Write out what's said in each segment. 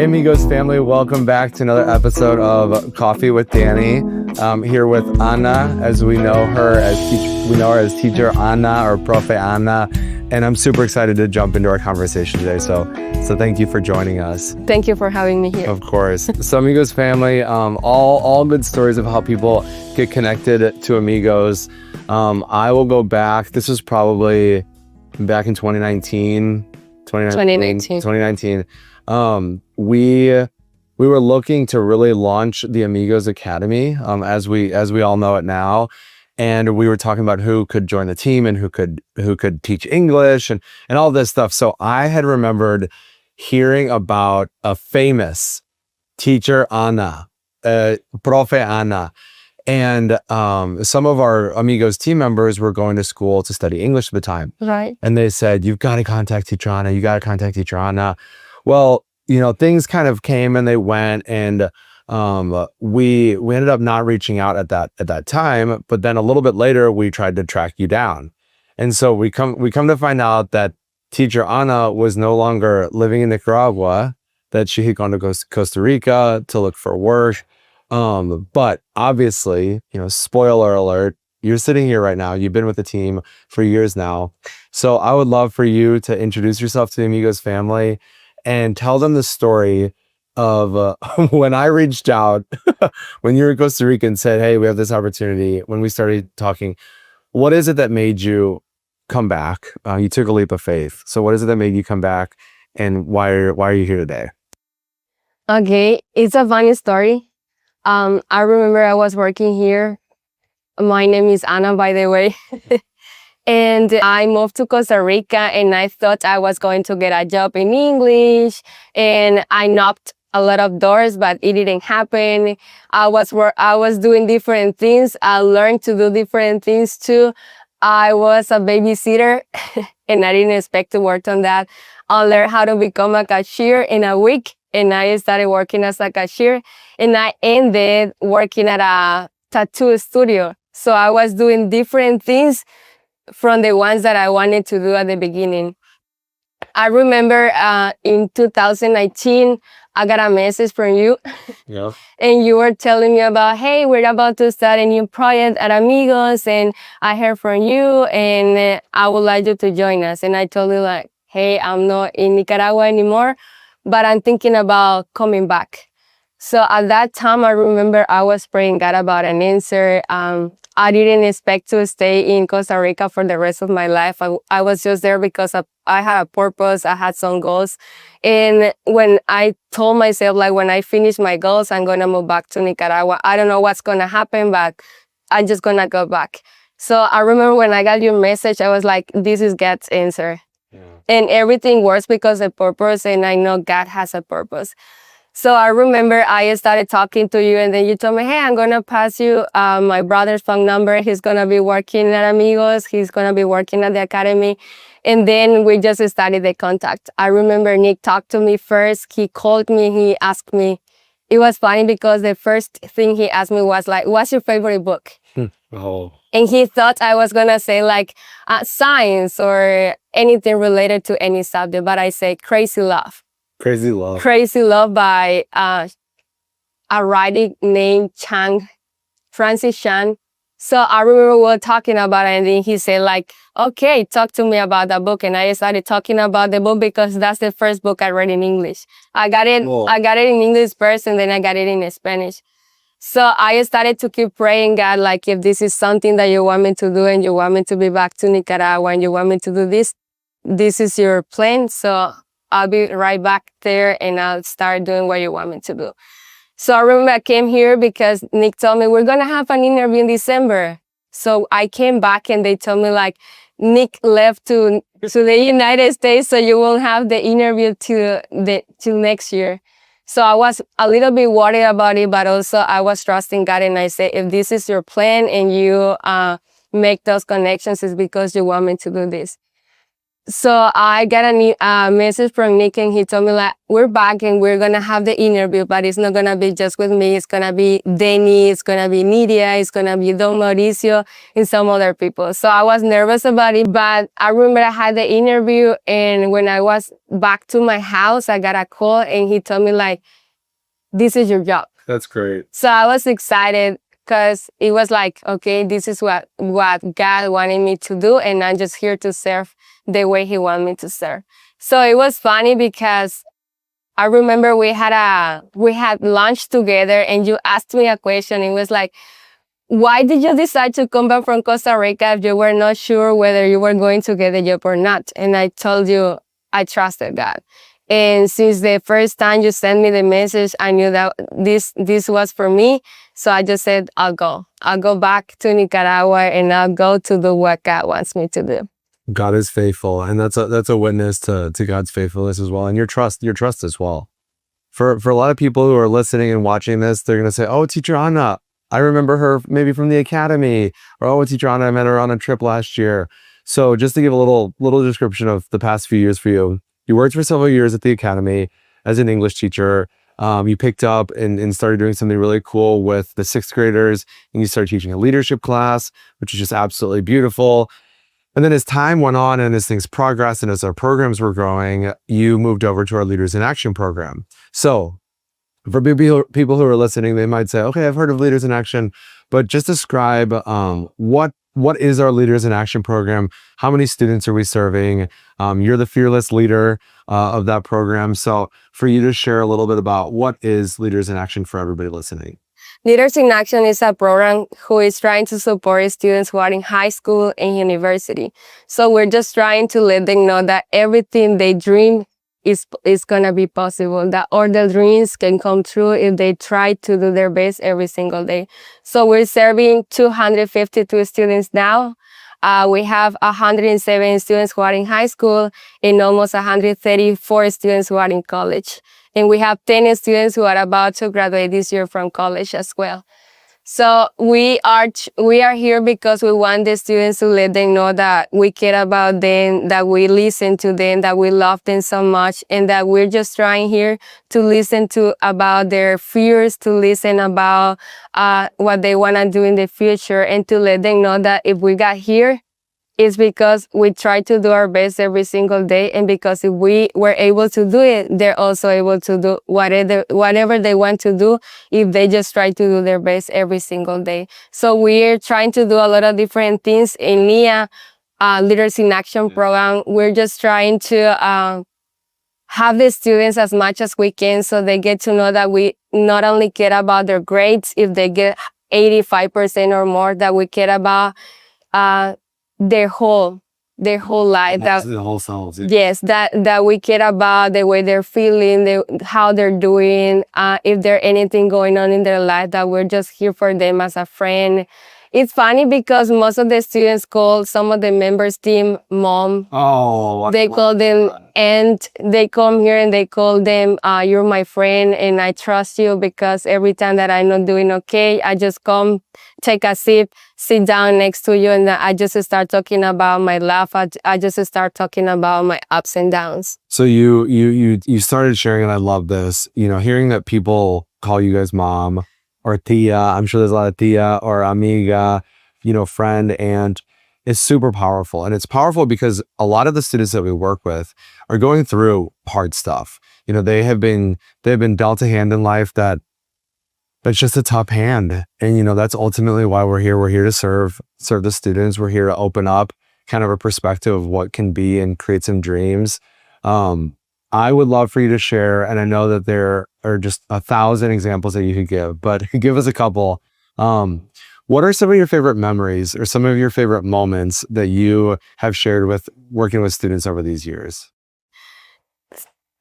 Hey amigos family, welcome back to another episode of Coffee with Danny. Here with Ana, as we know her as teacher Ana or Profe Ana, and I'm super excited to jump into our conversation today. So thank you for joining us. Thank you for having me here. Of course. So amigos family, all good stories of how people get connected to amigos. I will go back. This was probably back in 2019. We were looking to really launch the Amigos Academy, as we all know it now, and we were talking about who could join the team and who could teach English and all this stuff. So I had remembered hearing about a famous teacher, Ana, Profe Ana, and some of our Amigos team members were going to school to study English at the time. Right. And they said, you've got to contact teacher Ana. You got to contact teacher Ana. Well, things kind of came and they went, and we ended up not reaching out at that time. But then a little bit later, we tried to track you down, and so we come to find out that teacher Ana was no longer living in Nicaragua, that she had gone to Costa Rica to look for work. But obviously, spoiler alert, you're sitting here right now. You've been with the team for years now. So I would love for you to introduce yourself to the Amigos family and tell them the story of when I reached out, when you were in Costa Rica and said, hey, we have this opportunity. When we started talking, what is it that made you come back? You took a leap of faith. So what is it that made you come back, and why are you here today? Okay, it's a funny story. I remember I was working here. My name is Ana, by the way. And I moved to Costa Rica, and I thought I was going to get a job in English, and I knocked a lot of doors, but it didn't happen. I was doing different things. I learned to do different things too. I was a babysitter and I didn't expect to work on that. I learned how to become a cashier in a week, and I started working as a cashier, and I ended working at a tattoo studio. So I was doing different things from the ones that I wanted to do at the beginning. I remember in 2019, I got a message from you. Yeah. And you were telling me about, hey, we're about to start a new project at Amigos, and I heard from you, and I would like you to join us. And I told you, like, hey, I'm not in Nicaragua anymore, but I'm thinking about coming back. So at that time, I remember I was praying God about an answer. I didn't expect to stay in Costa Rica for the rest of my life. I was just there because I had a purpose. I had some goals. And when I told myself, like, when I finish my goals, I'm going to move back to Nicaragua. I don't know what's going to happen, but I'm just going to go back. So I remember when I got your message, I was like, this is God's answer. Yeah. And everything works because of purpose, and I know God has a purpose. So I remember I started talking to you, and then you told me, hey, I'm going to pass you my brother's phone number. He's going to be working at Amigos. He's going to be working at the academy. And then we just started the contact. I remember Nick talked to me first. He called me. He asked me. It was funny because the first thing he asked me was like, what's your favorite book? Oh. And he thought I was going to say like science or anything related to any subject. But I say Crazy Love. Crazy Love. Crazy Love by a writer named Francis Chan. So I remember we were talking about it, and then he said like, okay, talk to me about that book. And I started talking about the book because that's the first book I read in English. I got it in English first, and then I got it in Spanish. So I started to keep praying, God, like, if this is something that you want me to do, and you want me to be back to Nicaragua, and you want me to do this is your plan. So I'll be right back there, and I'll start doing what you want me to do. So I remember I came here because Nick told me, we're going to have an interview in December. So I came back, and they told me, like, Nick left to the United States, so you won't have the interview till next year. So I was a little bit worried about it, but also I was trusting God, and I said, if this is your plan and you make those connections, it's because you want me to do this. So I got a message from Nick, and he told me like, we're back and we're gonna have the interview, but it's not gonna be just with me. It's gonna be Denny, it's gonna be Nidia, it's gonna be Don Mauricio, and some other people. So I was nervous about it, but I remember I had the interview, and when I was back to my house, I got a call, and he told me like, this is your job. That's great. So I was excited because it was like, okay, this is what God wanted me to do, and I'm just here to serve the way He wanted me to serve. So it was funny because I remember we had lunch together, and you asked me a question. It was like, why did you decide to come back from Costa Rica if you were not sure whether you were going to get a job or not? And I told you I trusted God. And since the first time you sent me the message, I knew that this was for me. So I just said, I'll go. I'll go back to Nicaragua, and I'll go to do what God wants me to do. God is faithful, and that's a witness to God's faithfulness as well, and your trust as well. For a lot of people who are listening and watching this, they're gonna say, "Oh, Teacher Anna, I remember her maybe from the academy," or "Oh, Teacher Anna, I met her on a trip last year." So just to give a little description of the past few years for you, you worked for several years at the academy as an English teacher. You picked up and started doing something really cool with the sixth graders, and you started teaching a leadership class, which is just absolutely beautiful. And then as time went on and as things progressed and as our programs were growing, you moved over to our Leaders in Action program. So for people who are listening, they might say, okay, I've heard of Leaders in Action, but just describe what is our Leaders in Action program? How many students are we serving? You're the fearless leader of that program. So for you to share a little bit about what is Leaders in Action for everybody listening. Leaders in Action is a program who is trying to support students who are in high school and university. So we're just trying to let them know that everything they dream is going to be possible, that all their dreams can come true if they try to do their best every single day. So we're serving 252 students now. We have 107 students who are in high school and almost 134 students who are in college. And we have 10 students who are about to graduate this year from college as well. So we are here because we want the students to let them know that we care about them, that we listen to them, that we love them so much, and that we're just trying here to listen to about their fears, to listen about what they want to do in the future, and to let them know that if we got here, it's because we try to do our best every single day, and because if we were able to do it, they're also able to do whatever they want to do if they just try to do their best every single day. So we're trying to do a lot of different things in NIA, Leaders in Action program. We're just trying to have the students as much as we can so they get to know that we not only care about their grades, if they get 85% or more, that we care about their whole life, that the whole selves. yes, that we care about the way they're feeling, how they're doing, if there's anything going on in their life, that we're just here for them as a friend. It's funny because most of the students call some of the members team mom. Oh, they call them aunt. They come here and they call them, you're my friend and I trust you, because every time that I'm not doing okay, I just come, take a sip, sit down next to you, and I just start talking about my life. I just start talking about my ups and downs. So you started sharing, and I love this, hearing that people call you guys mom or tia. I'm sure there's a lot of tia or amiga, friend, and it's super powerful. And it's powerful because a lot of the students that we work with are going through hard stuff. They've been dealt a hand in life that's just a tough hand. And, that's ultimately why we're here. We're here to serve the students. We're here to open up kind of a perspective of what can be and create some dreams. I would love for you to share, and I know that there are just 1,000 examples that you could give, but give us a couple. What are some of your favorite memories or some of your favorite moments that you have shared with working with students over these years?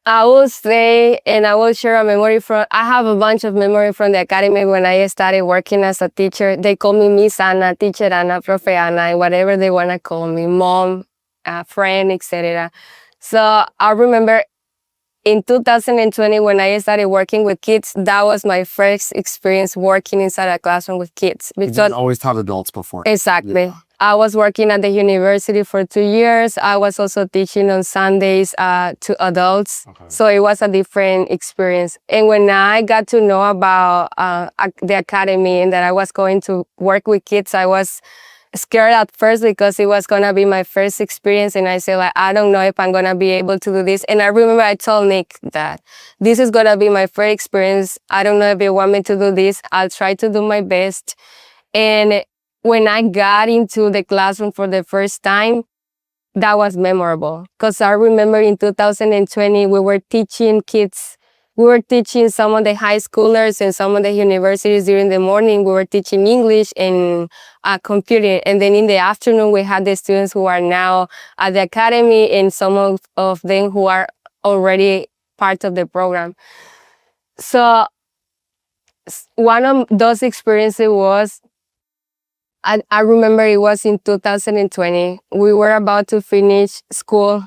I will say, and I will share a memory I have a bunch of memory from the academy when I started working as a teacher. They call me Miss Anna, Teacher Anna, Profe Anna, and whatever they want to call me, mom, friend, etc. So I remember in 2020, when I started working with kids, that was my first experience working inside a classroom with kids. You didn't always taught adults before. Exactly. Yeah. I was working at the university for 2 years. I was also teaching on Sundays to adults. Okay. So it was a different experience. And when I got to know about the academy and that I was going to work with kids, I was scared at first because it was going to be my first experience. And I said, like, I don't know if I'm going to be able to do this. And I remember I told Nick that this is going to be my first experience. I don't know if you want me to do this. I'll try to do my best. And when I got into the classroom for the first time, that was memorable. Because I remember in 2020, we were teaching kids. We were teaching some of the high schoolers and some of the universities during the morning. We were teaching English and computing. And then in the afternoon, we had the students who are now at the academy and some of them who are already part of the program. So one of those experiences was, I remember it was in 2020. We were about to finish school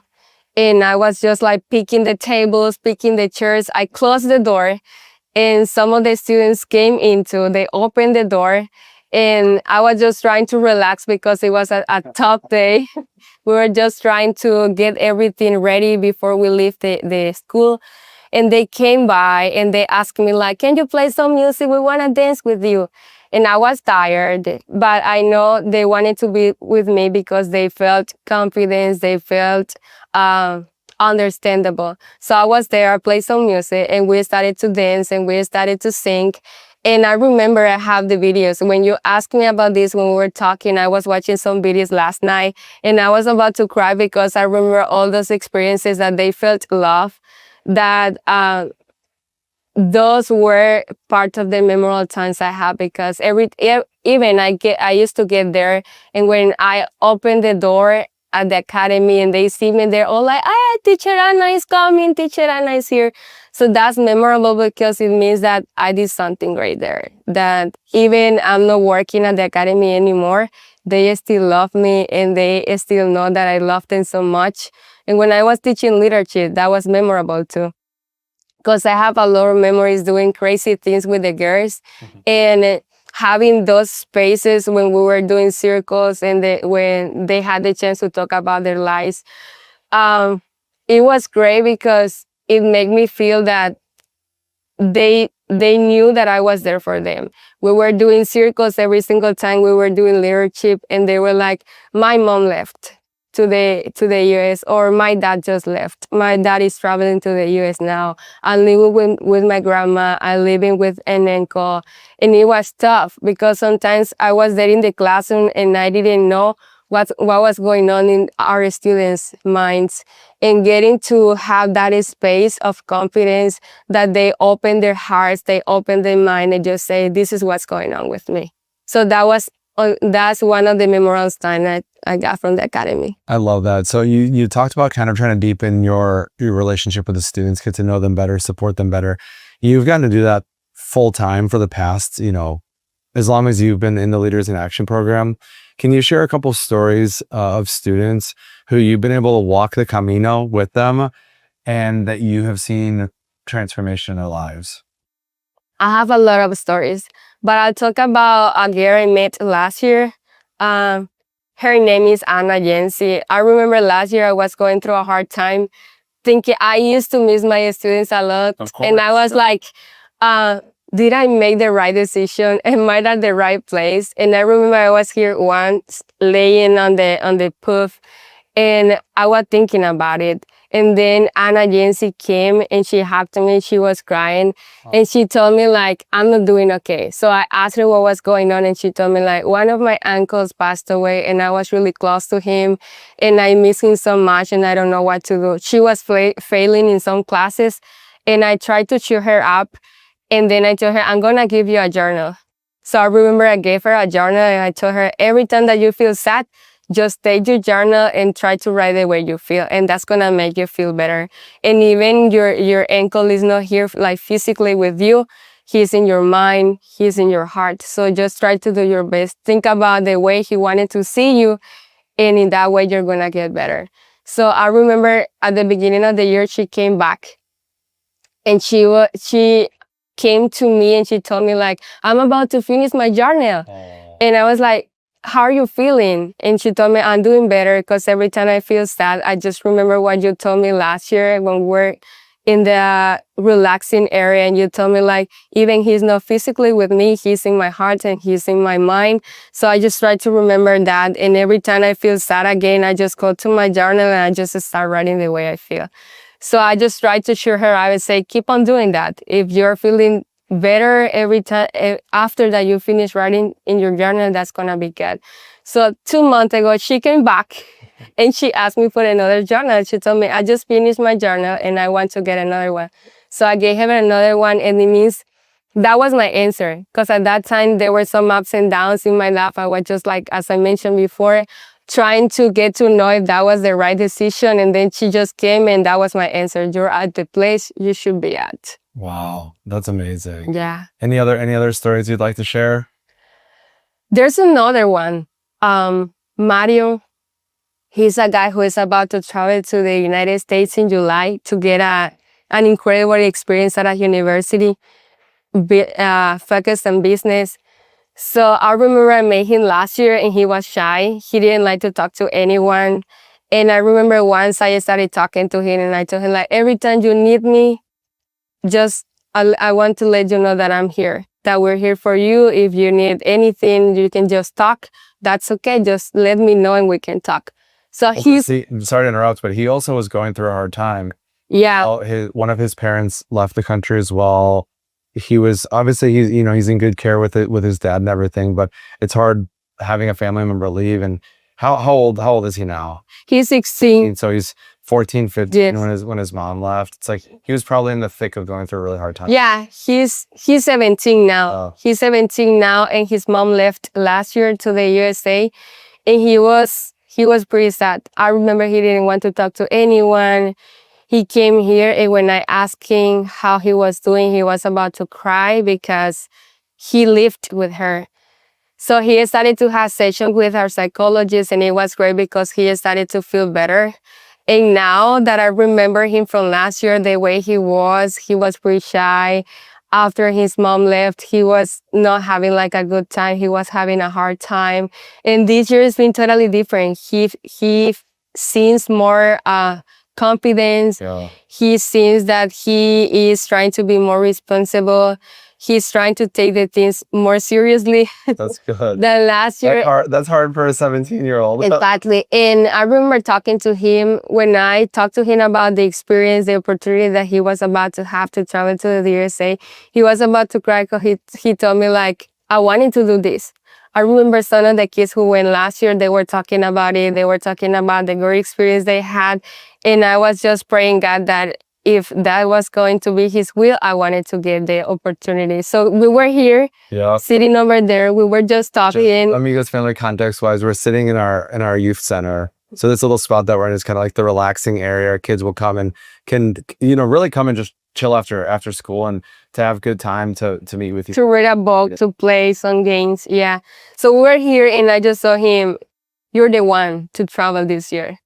and I was just like picking the tables, picking the chairs. I closed the door and some of the students came they opened the door and I was just trying to relax because it was a tough day. We were just trying to get everything ready before we leave the school. And they came by and they asked me like, can you play some music? We want to dance with you. And I was tired, but I know they wanted to be with me because they felt confidence, they felt understandable. So I was there, I played some music, and we started to dance and we started to sing. And I remember I have the videos. When you asked me about this, when we were talking, I was watching some videos last night, and I was about to cry because I remember all those experiences that they felt love, that those were part of the memorable times I had because even I used to get there and when I opened the door at the academy and they see me, they're all like, "Ah, Teacher Anna is coming, Teacher Anna is here." So that's memorable because it means that I did something great there. That even I'm not working at the academy anymore, they still love me and they still know that I love them so much. And when I was teaching literature, that was memorable too, because I have a lot of memories doing crazy things with the girls and having those spaces when we were doing circles and when they had the chance to talk about their lives. It was great because it made me feel that they knew that I was there for them. We were doing circles every single time we were doing leadership and they were like, my mom left to the US, or my dad just left. My dad is traveling to the US now. I'm living with my grandma. I'm living with an uncle. And it was tough because sometimes I was there in the classroom and I didn't know what was going on in our students' minds. And getting to have that space of confidence that they open their hearts, they open their mind and just say, this is what's going on with me. So that's one of the memorable times that I got from the academy. I love that. So you talked about kind of trying to deepen your relationship with the students, get to know them better, support them better. You've gotten to do that full time for the past, as long as you've been in the Leaders in Action program. Can you share a couple stories of students who you've been able to walk the Camino with them and that you have seen transformation in their lives? I have a lot of stories, but I'll talk about a girl I met last year. Her name is Anna Jensi. I remember last year I was going through a hard time thinking I used to miss my students a lot. And I was like, did I make the right decision? Am I at the right place? And I remember I was here once laying on the poof and I was thinking about it. And then Anna Jensi came and she hugged me. She was crying and she told me like, I'm not doing okay. So I asked her what was going on and she told me like, one of my uncles passed away and I was really close to him and I miss him so much and I don't know what to do. She was failing in some classes and I tried to cheer her up. And then I told her, I'm going to give you a journal. So I remember I gave her a journal and I told her, every time that you feel sad, just take your journal and try to write the way you feel. And that's going to make you feel better. And even your uncle is not here like physically with you. He's in your mind. He's in your heart. So just try to do your best. Think about the way he wanted to see you. And in that way, you're going to get better. So I remember at the beginning of the year, she came back. And she came to me and she told me like, I'm about to finish my journal. And I was like, how are you feeling? And she told me, I'm doing better, because every time I feel sad, I just remember what you told me last year when we're in the relaxing area, and you told me like, even he's not physically with me, he's in my heart and he's in my mind. So I just try to remember that, and every time I feel sad again, I just go to my journal and I just start writing the way I feel. So I just try to assure her, I would say, keep on doing that. If you're feeling better every time after that you finish writing in your journal, that's gonna be good. So 2 months ago, she came back and she asked me for another journal. She told me, I just finished my journal and I want to get another one. So I gave her another one, and it means that was my answer. Because at that time, there were some ups and downs in my life. I was just like, as I mentioned before, trying to get to know if that was the right decision. And then she just came, and that was my answer. You're at the place you should be at. Wow, that's amazing. Yeah. Any other stories you'd like to share? There's another one. Mario, he's a guy who is about to travel to the United States in July to get an incredible experience at a university focused on business. So I remember I met him last year, and he was shy. He didn't like to talk to anyone. And I remember once I started talking to him, and I told him, like, every time you need me, just I want to let you know that I'm here, that we're here for you. If you need anything, you can just talk. That's okay. Just let me know and we can talk. So I'm sorry to interrupt, but he also was going through a hard time. Yeah. One of his parents left the country as well. He was obviously he's in good care with his dad and everything, but it's hard having a family member leave. And how old is he now? He's 16. So he's 14, 15 Yes. when his mom left. It's like he was probably in the thick of going through a really hard time. Yeah, he's 17 now. Oh. He's 17 now, and his mom left last year to the USA, and he was pretty sad. I remember he didn't want to talk to anyone. He came here, and when I asked him how he was doing, he was about to cry because he lived with her. So he started to have sessions with our psychologist, and it was great because he started to feel better. And now that I remember him from last year, the way he was pretty shy. After his mom left, he was not having like a good time. He was having a hard time. And this year has been totally different. He seems more confidence. Yeah. He seems that he is trying to be more responsible. He's trying to take the things more seriously That's good. than last year. That's hard for a 17-year-old. Exactly. And I remember talking to him when I talked to him about the experience, the opportunity that he was about to have to travel to the USA. He was about to cry because he told me, like, I wanted to do this. I remember some of the kids who went last year, they were talking about it. They were talking about the great experience they had. And I was just praying God that if that was going to be his will, I wanted to give the opportunity. So we were here, sitting over there. We were just talking. Amigos family context wise, we're sitting in our youth center. So this little spot that we're in is kind of like the relaxing area. Kids will come and can, really come and just chill after school and to have good time to meet with you. To read a book, to play some games. Yeah. So we were here, and I just saw him, you're the one to travel this year.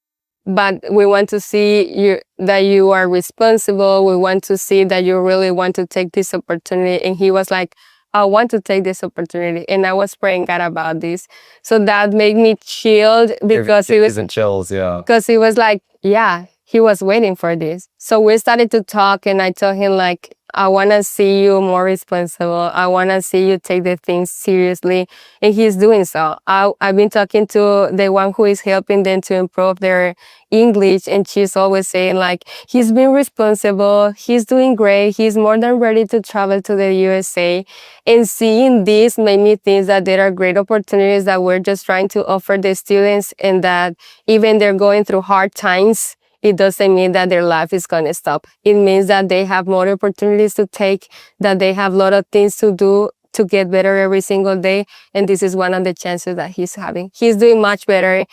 But we want to see that you are responsible. We want to see that you really want to take this opportunity. And he was like, I want to take this opportunity. And I was praying God about this. So that made me chilled because he was in chills, yeah. Because he was like, yeah, he was waiting for this. So we started to talk, and I told him, like, I want to see you more responsible. I want to see you take the things seriously. And he's doing so. I've been talking to the one who is helping them to improve their English, and she's always saying, like, he's been responsible. He's doing great. He's more than ready to travel to the USA. And seeing this made me think that there are great opportunities that we're just trying to offer the students, and that even they're going through hard times, it doesn't mean that their life is going to stop. It means that they have more opportunities to take, that they have a lot of things to do to get better every single day. And this is one of the chances that he's having. He's doing much better.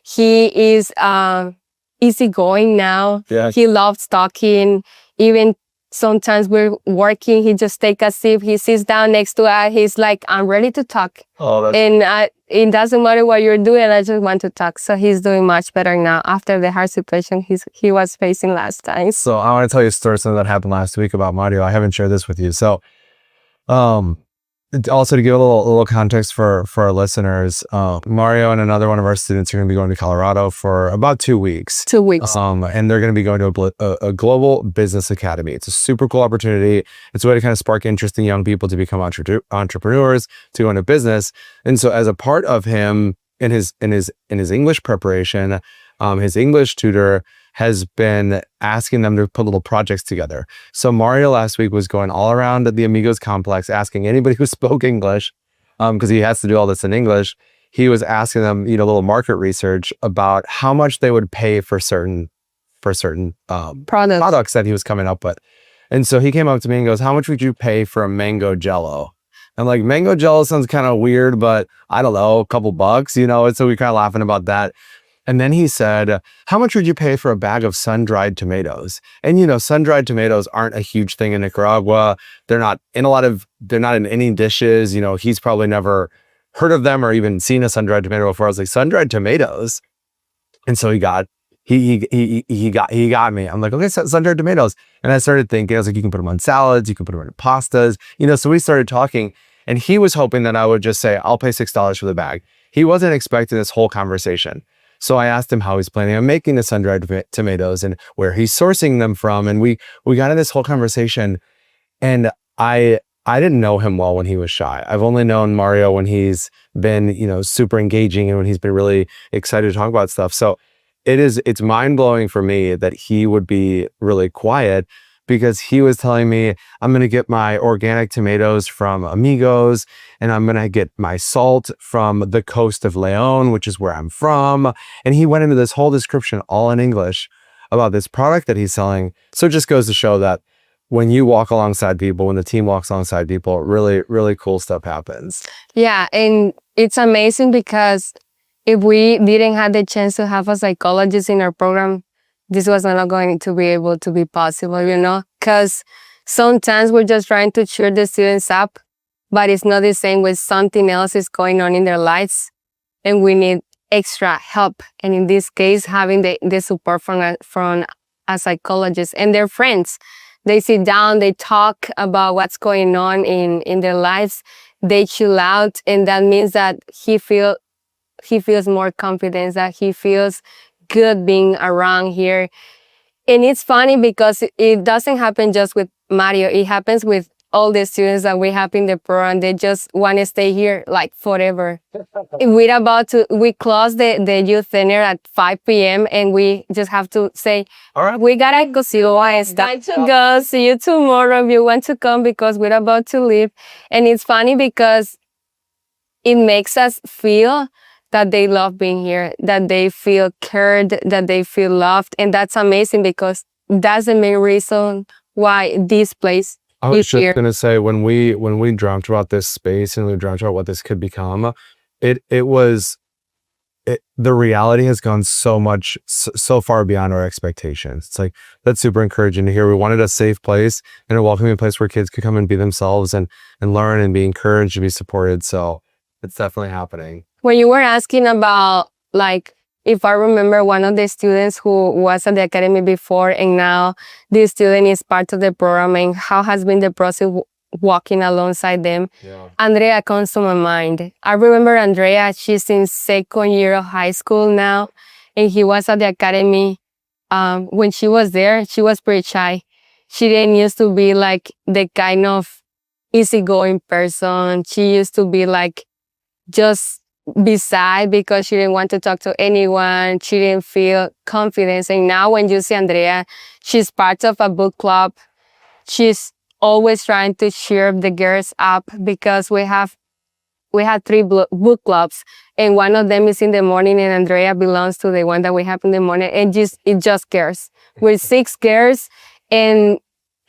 He is easygoing now. Yeah. He loves talking. Even sometimes we're working, he just take a sip. He sits down next to us. He's like, I'm ready to talk. And it doesn't matter what you're doing. I just want to talk. So he's doing much better now after the hard situation he was facing last time. So I want to tell you a story, something that happened last week about Mario. I haven't shared this with you. So, also to give a little context for our listeners, Mario and another one of our students are going to be going to Colorado for about 2 weeks. 2 weeks. And they're going to be going to a global business academy. It's a super cool opportunity. It's a way to kind of spark interest in young people to become entrepreneurs, to go into business. And so, as a part of him in his English preparation, his English tutor has been asking them to put little projects together. So Mario last week was going all around the Amigos complex, asking anybody who spoke English, because he has to do all this in English. He was asking them, little market research about how much they would pay for certain products that he was coming up with. And so he came up to me and goes, "How much would you pay for a mango jello?" I'm like, mango jello sounds kind of weird, but I don't know, a couple bucks, And so we kind of laughing about that. And then he said, "How much would you pay for a bag of sun-dried tomatoes?" And sun-dried tomatoes aren't a huge thing in Nicaragua. They're not in any dishes. He's probably never heard of them or even seen a sun-dried tomato before. I was like, sun-dried tomatoes? And so he got me. I'm like, okay, sun-dried tomatoes. And I started thinking, I was like, you can put them on salads, you can put them in pastas, so we started talking, and he was hoping that I would just say, "I'll pay $6 for the bag." He wasn't expecting this whole conversation. So I asked him how he's planning on making the sun-dried tomatoes and where he's sourcing them from. And we got in this whole conversation, and I didn't know him well when he was shy. I've only known Mario when he's been, super engaging and when he's been really excited to talk about stuff. So it's mind-blowing for me that he would be really quiet, because he was telling me, "I'm going to get my organic tomatoes from Amigos, and I'm going to get my salt from the coast of Leon, which is where I'm from." And he went into this whole description all in English about this product that he's selling. So it just goes to show that when you walk alongside people, when the team walks alongside people, really, really cool stuff happens. Yeah, and it's amazing because if we didn't have the chance to have a psychologist in our program, this was not going to be able to be possible, because sometimes we're just trying to cheer the students up, but it's not the same when something else is going on in their lives and we need extra help. And in this case, having the support from a psychologist and their friends. They sit down, they talk about what's going on in their lives, they chill out, and that means that he feels more confidence, that he feels good being around here. And it's funny because it doesn't happen just with Mario. It happens with all the students that we have in the program. They just want to stay here like forever. We close the youth center at 5 p.m. and we just have to say, "All right, we gotta go see it's time to go. See you tomorrow if you want to come, because we're about to leave." And it's funny because it makes us feel that they love being here, that they feel cared, that they feel loved. And that's amazing, because that's the main reason why this place I was is just here. going to say, when we dreamt about this space and we dreamt about what this could become, the reality has gone so far beyond our expectations. It's like, that's super encouraging to hear. We wanted a safe place and a welcoming place where kids could come and be themselves and learn and be encouraged and be supported. So it's definitely happening. When you were asking about, like, if I remember one of the students who was at the academy before and now this student is part of the program, and how has been the process walking alongside them, Andrea comes to my mind. I remember Andrea, she's in 2nd year of high school now, and he was at the academy. When she was there, she was pretty shy. She didn't used to be like the kind of easygoing person. She used to be like just beside because she didn't want to talk to anyone. She didn't feel confidence. And now when you see Andrea, she's part of a book club. She's always trying to cheer the girls up, because we have 3 book clubs, and one of them is in the morning, and Andrea belongs to the one that we have in the morning. And it just girls. We're 6 girls, and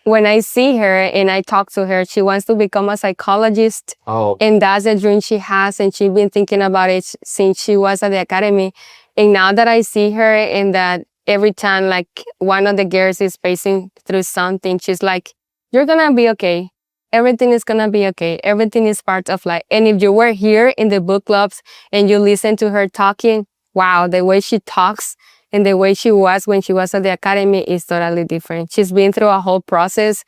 when I see her and I talk to her, she wants to become a psychologist. Oh. And that's a dream she has. And she's been thinking about it since she was at the academy. And now that I see her, and that every time like one of the girls is facing through something, she's like, "You're going to be okay. Everything is going to be okay. Everything is part of life." And if you were here in the book clubs and you listen to her talking, wow, the way she talks and the way she was when she was at the academy is totally different. She's been through a whole process,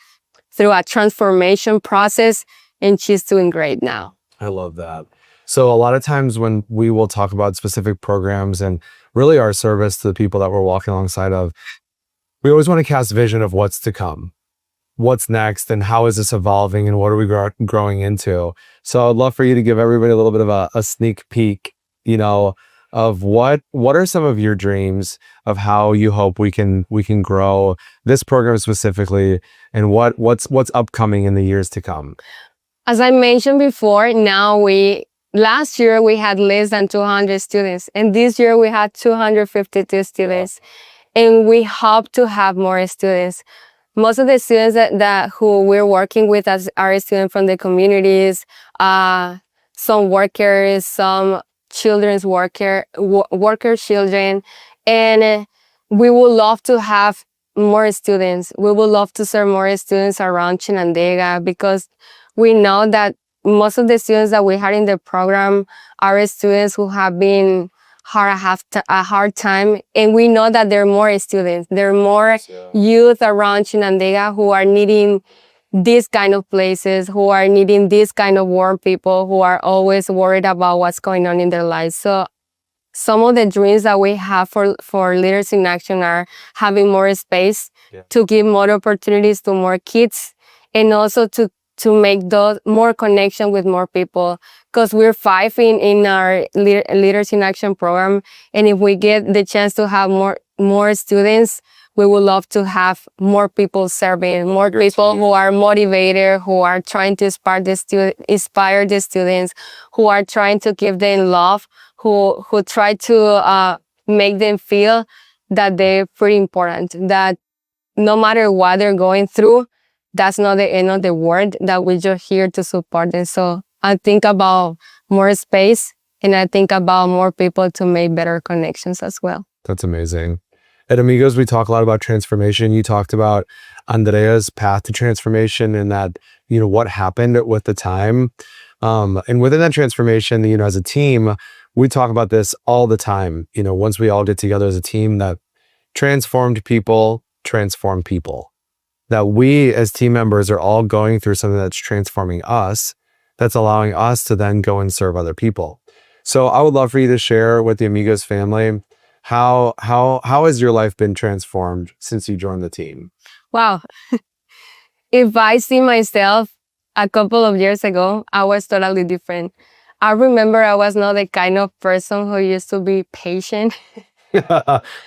through a transformation process, and she's doing great now. I love that. So a lot of times when we will talk about specific programs and really our service to the people that we're walking alongside of, we always want to cast vision of what's to come, what's next, and how is this evolving, and what are we growing into. So I'd love for you to give everybody a little bit of a sneak peek, of what are some of your dreams of how you hope we can grow this program specifically, and what's upcoming in the years to come. As I mentioned before, last year we had less than 200 students, and this year we had 252 students, and we hope to have more students. Most of the students that who we're working with as are students from the communities, some workers, some children's worker children, and we would love to have more students. We would love to serve more students around Chinandega, because we know that most of the students that we had in the program are students who have been a hard time, and we know that there are more students, there are more youth around Chinandega who are needing these kind of places, who are needing this kind of warm people, who are always worried about what's going on in their lives. So some of the dreams that we have for Leaders in Action are having more space to give more opportunities to more kids, and also to make those more connection with more people, because we're 5 in our Leaders in Action program, and if we get the chance to have more students, we would love to have more people serving, more people who are motivated, who are trying to inspire the students, who are trying to give them love, who try to make them feel that they're pretty important, that no matter what they're going through, that's not the end of the world, that we're just here to support them. So I think about more space, and I think about more people to make better connections as well. That's amazing. At Amigos, we talk a lot about transformation. You talked about Andrea's path to transformation, and that, what happened with the time. And within that transformation, as a team, we talk about this all the time. Once we all get together as a team, that transformed people transform people. That we as team members are all going through something that's transforming us, that's allowing us to then go and serve other people. So I would love for you to share with the Amigos family, how has your life been transformed since you joined the team? Wow. If I see myself a couple of years ago, I was totally different. I remember I was not the kind of person who used to be patient.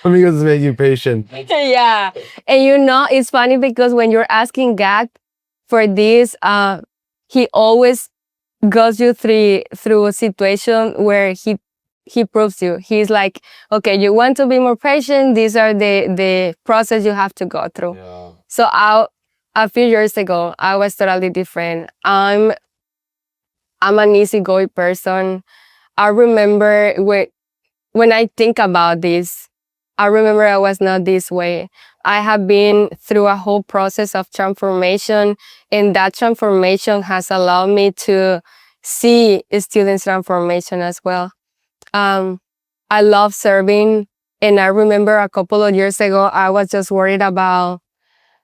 Amigos made you patient. Yeah. And it's funny because when you're asking God for this, he always goes you through a situation where he proves you. He's like, okay, you want to be more patient, these are the process you have to go through. Yeah. So a few years ago, I was totally different. I'm an easygoing person. I remember when I think about this, I remember I was not this way. I have been through a whole process of transformation, and that transformation has allowed me to see students' transformation as well. I love serving, and I remember a couple of years ago, I was just worried about,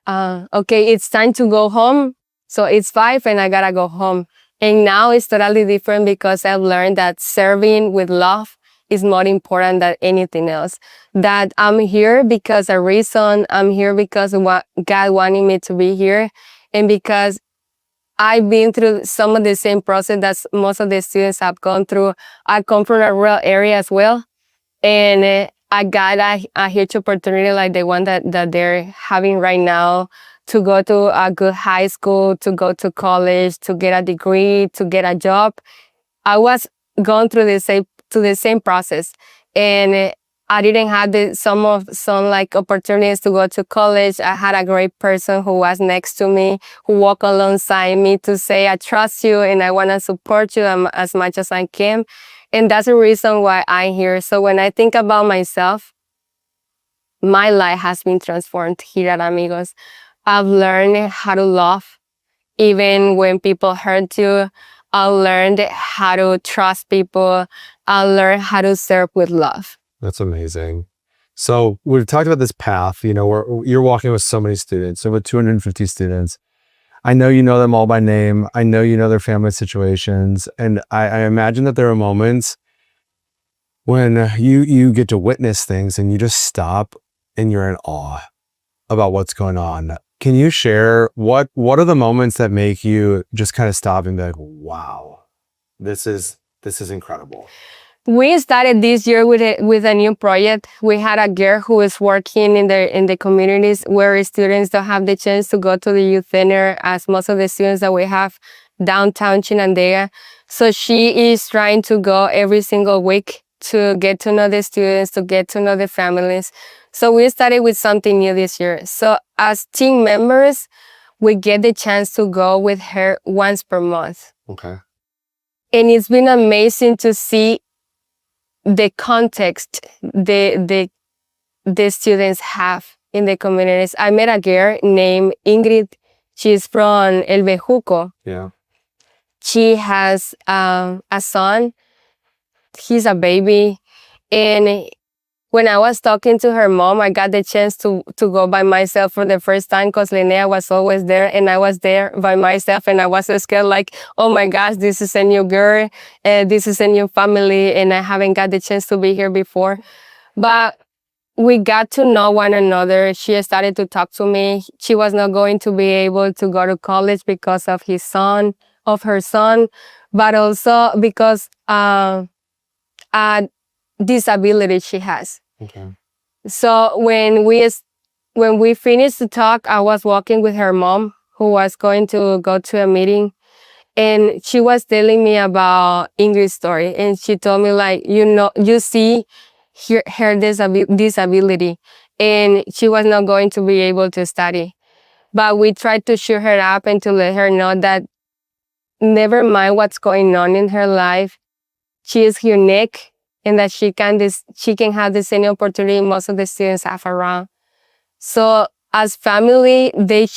okay, it's time to go home. So it's 5 and I gotta go home. And now it's totally different, because I've learned that serving with love is more important than anything else. That I'm here because a reason, I'm here because God wanted me to be here, and because I've been through some of the same process that most of the students have gone through. I come from a rural area as well, and I got a huge opportunity like the one that they're having right now, to go to a good high school, to go to college, to get a degree, to get a job. I was going through the same process, and I didn't have some like opportunities to go to college. I had a great person who was next to me, who walked alongside me to say, I trust you and I want to support you as much as I can. And that's the reason why I'm here. So when I think about myself, my life has been transformed here at Amigos. I've learned how to love, even when people hurt you. I learned how to trust people. I learned how to serve with love. That's amazing. So we've talked about this path, where you're walking with so many students, so with 250 students. I know you know them all by name. I know you know their family situations. And I imagine that there are moments when you get to witness things and you just stop and you're in awe about what's going on. Can you share what are the moments that make you just kind of stop and be like, wow, this is incredible? We started this year with a new project. We had a girl who is working in the communities where students don't have the chance to go to the youth center as most of the students that we have downtown Chinandega. So she is trying to go every single week to get to know the students, to get to know the families. So we started with something new this year. So as team members, we get the chance to go with her once per month. Okay. And it's been amazing to see the context the students have in the communities. I met a girl named Ingrid. She's from El Bejuco. Yeah. She has a son. He's a baby. And when I was talking to her mom, I got the chance to go by myself for the first time because Linnea was always there and I was there by myself and I was so scared like, oh my gosh, this is a new girl, this is a new family and I haven't got the chance to be here before. But we got to know one another. She started to talk to me. She was not going to be able to go to college because of her son, but also because disability she has. Okay. So when we finished the talk, I was walking with her mom who was going to go to a meeting and she was telling me about Ingrid's story and she told me like, you see her disability and she was not going to be able to study. But we tried to cheer her up and to let her know that never mind what's going on in her life, she is unique and that she can have the same opportunity most of the students have around. So as family, they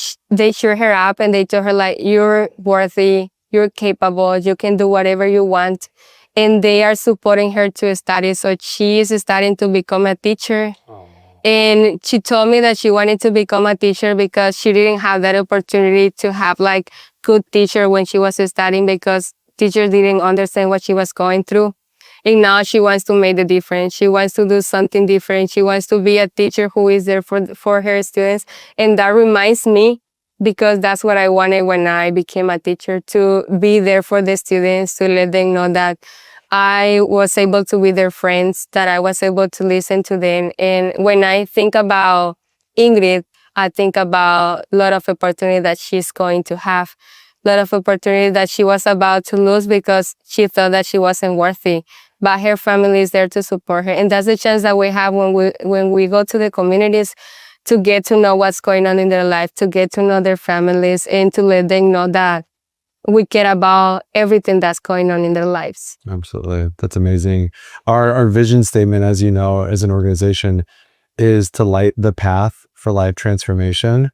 cheer her up and they tell her like, you're worthy, you're capable, you can do whatever you want. And they are supporting her to study. So she is starting to become a teacher. Oh. And she told me that she wanted to become a teacher because she didn't have that opportunity to have like good teacher when she was studying because teachers didn't understand what she was going through. And now she wants to make the difference. She wants to do something different. She wants to be a teacher who is there for her students. And that reminds me, because that's what I wanted when I became a teacher, to be there for the students, to let them know that I was able to be their friends, that I was able to listen to them. And when I think about Ingrid, I think about a lot of opportunity that she's going to have, a lot of opportunity that she was about to lose because she thought that she wasn't worthy. But her family is there to support her. And that's the chance that we have when we go to the communities, to get to know what's going on in their life, to get to know their families, and to let them know that we care about everything that's going on in their lives. Absolutely. That's amazing. Our vision statement, as you know, as an organization, is to light the path for life transformation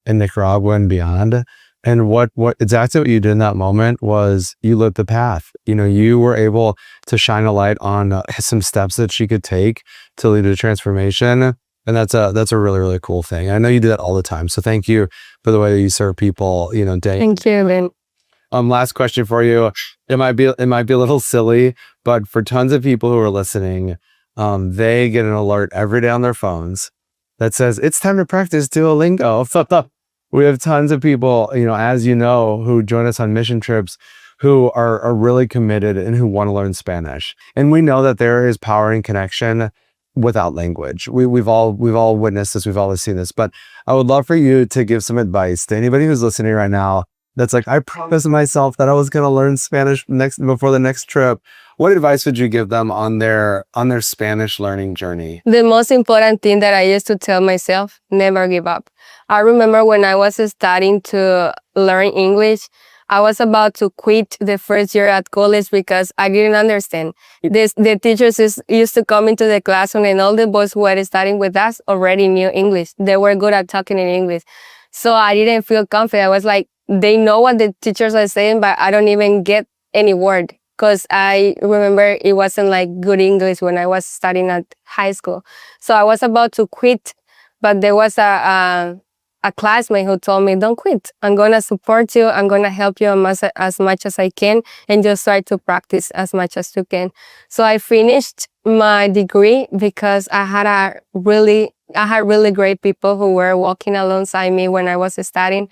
in Nicaragua and beyond. And what exactly what you did in that moment was you lit the path. You were able to shine a light on some steps that she could take to lead to transformation. And that's a really, really cool thing. I know you do that all the time. So thank you for the way that you serve people, day. Thank you, Lynn. Last question for you. It might be a little silly, but for tons of people who are listening, they get an alert every day on their phones that says it's time to practice Duolingo. We have tons of people, as you know, who join us on mission trips who are really committed and who want to learn Spanish. And we know that there is power in connection without language. We've all witnessed this. We've all seen this. But I would love for you to give some advice to anybody who's listening right now that's like, I promised myself that I was going to learn Spanish before the next trip. What advice would you give them on their Spanish learning journey? The most important thing that I used to tell myself, never give up. I remember when I was starting to learn English, I was about to quit the first year at college because I didn't understand. The teachers used to come into the classroom and all the boys who were studying with us already knew English. They were good at talking in English. So I didn't feel confident. I was like, they know what the teachers are saying, but I don't even get any word. Because I remember it wasn't like good English when I was studying at high school. So I was about to quit, but there was a a classmate who told me, don't quit. I'm going to support you. I'm going to help you as much as I can, and just try to practice as much as you can. So I finished my degree because I had really great people who were walking alongside me when I was studying.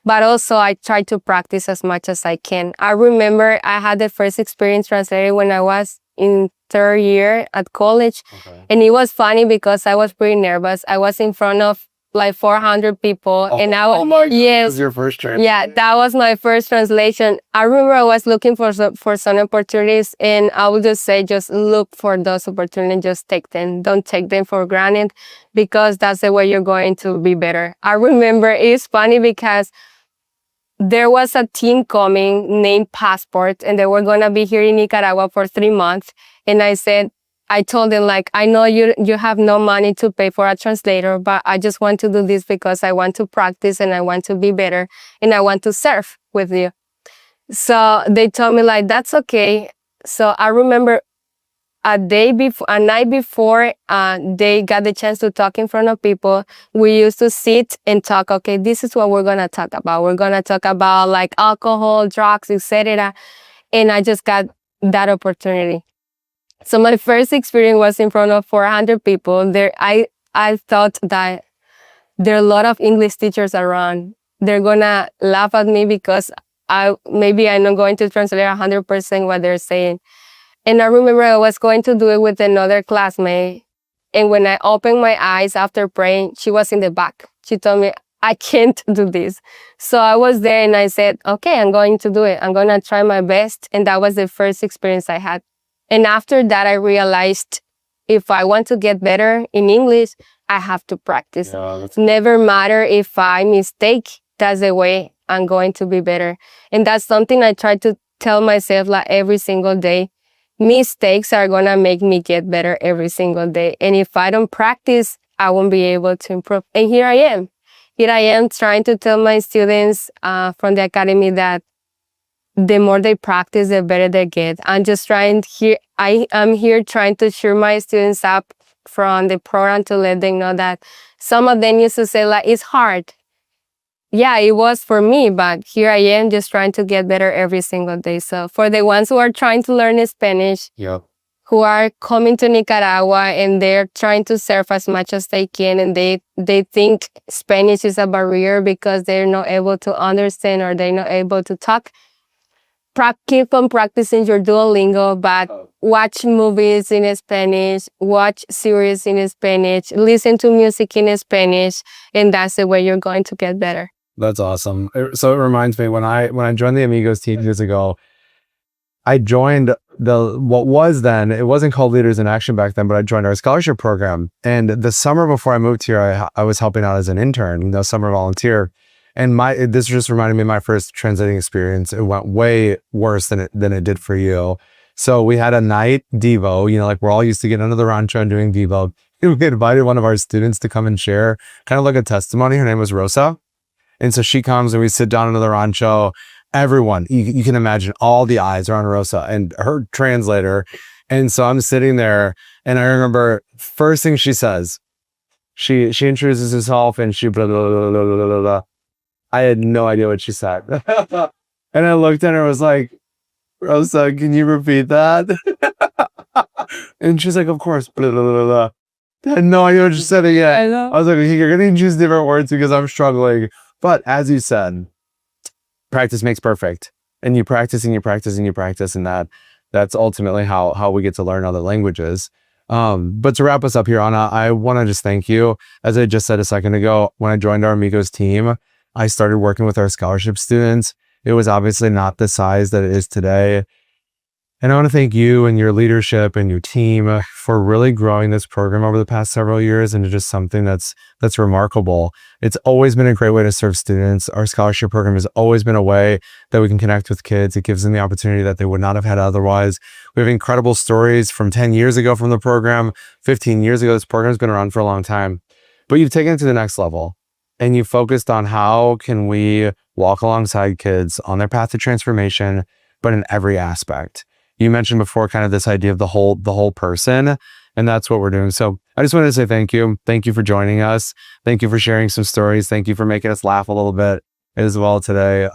But also I tried to practice as much as I can. I remember I had the first experience translating when I was in third year at college. Okay. And it was funny because I was pretty nervous. I was in front of like 400 people. Oh, and I was, oh my God. yes. That was your first translation. Yeah, that was my first translation. I remember I was looking for some opportunities, and I would just say, just look for those opportunities, just take them. Don't take them for granted, because that's the way you're going to be better. I remember it's funny because there was a team coming named Passport, and they were going to be here in Nicaragua for 3 months. And I told them, like, I know you have no money to pay for a translator, but I just want to do this because I want to practice and I want to be better and I want to serve with you. So they told me, like, that's okay. So I remember a night before they got the chance to talk in front of people, we used to sit and talk. Okay, this is what we're going to talk about. We're going to talk about like alcohol, drugs, etc. And I just got that opportunity. So my first experience was in front of 400 people. I thought that there are a lot of English teachers around. They're going to laugh at me because maybe I'm not going to translate 100% what they're saying. And I remember I was going to do it with another classmate. And when I opened my eyes after praying, she was in the back. She told me, I can't do this. So I was there and I said, okay, I'm going to do it. I'm going to try my best. And that was the first experience I had. And after that, I realized if I want to get better in English, I have to practice. Yeah, never matter if I mistake, that's the way I'm going to be better. And that's something I try to tell myself like every single day. Mistakes are going to make me get better every single day. And if I don't practice, I won't be able to improve. And here I am. Here I am trying to tell my students from the academy that the more they practice, the better they get. I'm just trying here. I'm here trying to cheer my students up from the program to let them know that some of them used to say like, it's hard. Yeah, it was for me, but here I am just trying to get better every single day. So for the ones who are trying to learn Spanish, yep, who are coming to Nicaragua and they're trying to serve as much as they can, and they think Spanish is a barrier because they're not able to understand or they're not able to talk, keep on practicing your Duolingo, but watch movies in Spanish, watch series in Spanish, listen to music in Spanish, and that's the way you're going to get better. That's awesome. So it reminds me when I joined the Amigos team years ago, I joined what was then, it wasn't called Leaders in Action back then, but I joined our scholarship program. And the summer before I moved here, I was helping out as an intern, summer volunteer. And this just reminded me of my first translating experience. It went way worse than it did for you. So we had a night Devo, like we're all used to getting under the rancho and doing Devo. We invited one of our students to come and share kind of like a testimony. Her name was Rosa. And so she comes and we sit down into the rancho. Everyone, you can imagine all the eyes are on Rosa and her translator. And so I'm sitting there and I remember first thing she says, she introduces herself and she blah, blah, blah, blah, blah, blah. I had no idea what she said. And I looked at her and was like, Rosa, can you repeat that? And she's like, of course, blah, blah, blah, blah. I had no idea what she said again. I was like, you're going to use different words because I'm struggling. But as you said, practice makes perfect. And you practice and you practice and you practice. And that's ultimately how we get to learn other languages. But to wrap us up here, Anna, I want to just thank you. As I just said a second ago, when I joined our Amigos team, I started working with our scholarship students. It was obviously not the size that it is today. And I want to thank you and your leadership and your team for really growing this program over the past several years into just something that's remarkable. It's always been a great way to serve students. Our scholarship program has always been a way that we can connect with kids. It gives them the opportunity that they would not have had otherwise. We have incredible stories from 10 years ago from the program, 15 years ago. This program's been around for a long time, but you've taken it to the next level and you focused on how can we walk alongside kids on their path to transformation, but in every aspect. You mentioned before kind of this idea of the whole person. And that's what we're doing. So I just wanted to say thank you. Thank you for joining us. Thank you for sharing some stories. Thank you for making us laugh a little bit as well today.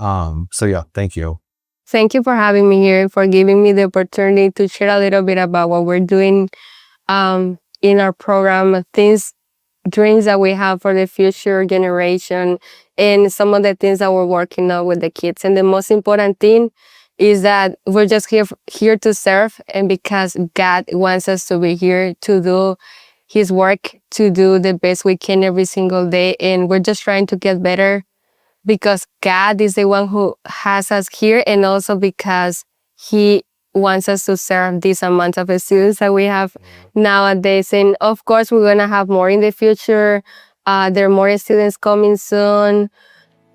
So yeah, thank you. Thank you for having me here, for giving me the opportunity to share a little bit about what we're doing in our program, dreams that we have for the future generation, and some of the things that we're working on with the kids. And the most important thing is that we're just here to serve, and because God wants us to be here to do His work, to do the best we can every single day. And we're just trying to get better because God is the one who has us here, and also because He wants us to serve this amount of students that we have nowadays. And of course, we're going to have more in the future. There are more students coming soon.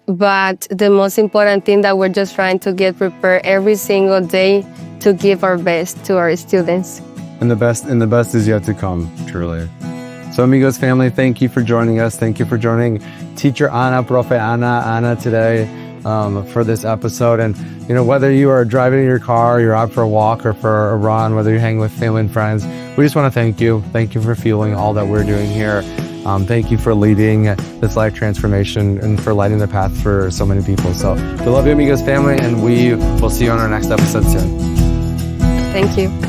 But the most important thing that we're just trying to get prepared every single day to give our best to our students. And the best is yet to come, truly. So Amigos family, thank you for joining us. Thank you for joining Teacher Ana, Profe Ana today for this episode. And whether you are driving in your car, you're out for a walk or for a run, whether you're hanging with family and friends, we just want to thank you. Thank you for fueling all that we're doing here. Thank you for leading this life transformation and for lighting the path for so many people. So we love you, Amigos family, and we will see you on our next episode soon. Thank you.